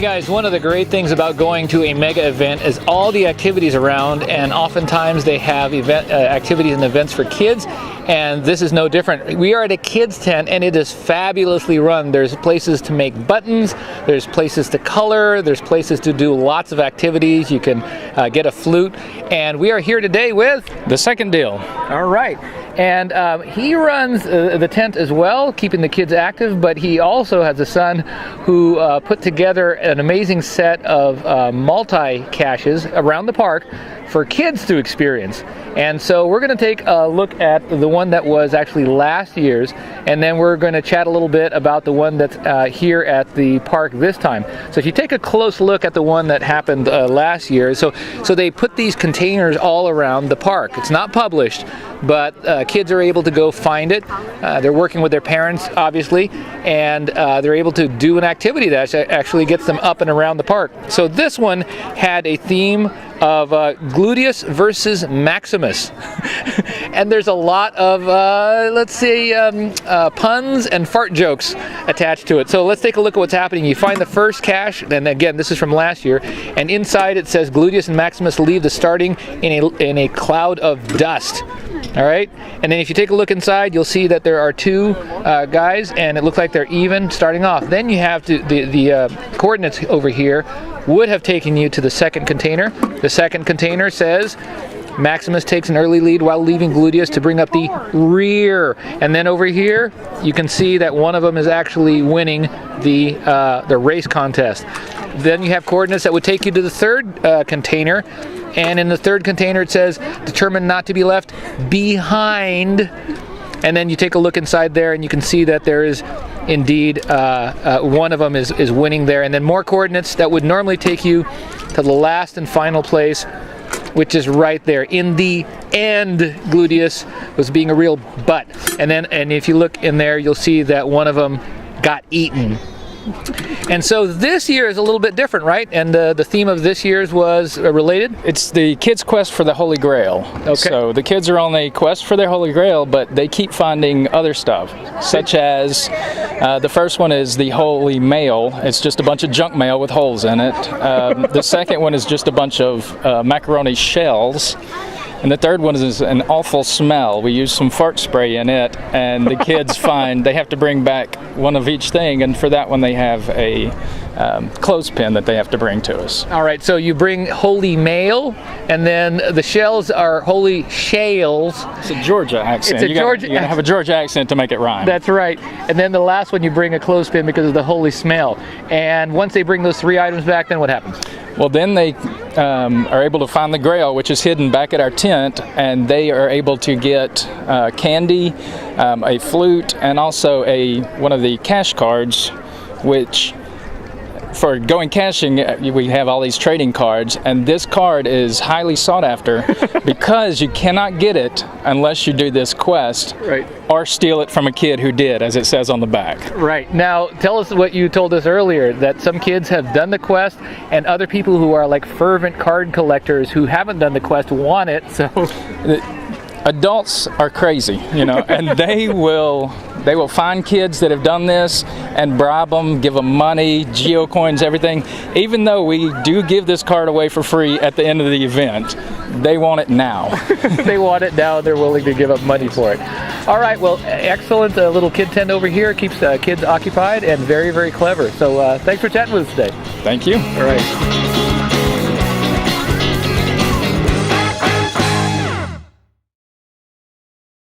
guys, one of the great things about going to a mega event is all the activities around, and oftentimes they have activities and events for kids, and this is no different. We are at a kids tent and it is fabulously run. There's places to make buttons, there's places to color, there's places to do lots of activities. You can get a flute, and we are here today with The Second Deal. All right. And he runs the tent as well, keeping the kids active, but he also has a son who put together an amazing set of multi-caches around the park for kids to experience. And so we're going to take a look at the one that was actually last year's, and then we're going to chat a little bit about the one that's here at the park this time. So if you take a close look at the one that happened last year, so they put these containers all around the park. It's not published, but kids are able to go find it. They're working with their parents, obviously, and they're able to do an activity that actually gets them up and around the park. So this one had a theme of Gluteus versus Maximus. And there's a lot of, let's say, puns and fart jokes attached to it. So let's take a look at what's happening. You find the first cache, and again, this is from last year, and inside it says Gluteus and Maximus leave the starting in a cloud of dust. All right, and then if you take a look inside, you'll see that there are two guys, and it looks like they're even starting off. Then you have the coordinates over here would have taken you to the second container. The second container says Maximus takes an early lead while leaving Gluteus to bring up the rear. And then over here, you can see that one of them is actually winning the race contest. Then you have coordinates that would take you to the third container. And in the third container, it says, determined not to be left behind. And then you take a look inside there, and you can see that there is indeed one of them is winning there. And then more coordinates that would normally take you to the last and final place, which is right there. In the end, Gluteus was being a real butt. And if you look in there, you'll see that one of them got eaten. And so this year is a little bit different, right? And the theme of this year's was related? It's the kids' quest for the Holy Grail. Okay. So the kids are on a quest for their Holy Grail, but they keep finding other stuff, such as the first one is the Holy Mail. It's just a bunch of junk mail with holes in it. The second one is just a bunch of macaroni shells. And the third one is an awful smell. We use some fart spray in it, and the kids they have to bring back one of each thing, and for that one they have a clothespin that they have to bring to us. All right, so you bring Holy Mail, and then the shells are Holy Shales. It's a Georgia accent. You gotta have a Georgia accent to make it rhyme. That's right. And then the last one you bring a clothespin because of the holy smell. And once they bring those three items back, then what happens? Well, then they are able to find the Grail, which is hidden back at our tent, and they are able to get candy, a flute, and also one of the cash cards, which for going caching, we have all these trading cards, and this card is highly sought after because you cannot get it unless you do this quest, right, or steal it from a kid who did, as it says on the back. Right. Now, tell us what you told us earlier, that some kids have done the quest, and other people who are like fervent card collectors who haven't done the quest want it, so... Adults are crazy, and they will find kids that have done this and bribe them, give them money, geocoins, everything. Even though we do give this card away for free at the end of the event, they want it now. They want it now, and they're willing to give up money for it. All right, well, excellent little kid tent over here. Keeps kids occupied and very, very clever. So thanks for chatting with us today. Thank you. All right.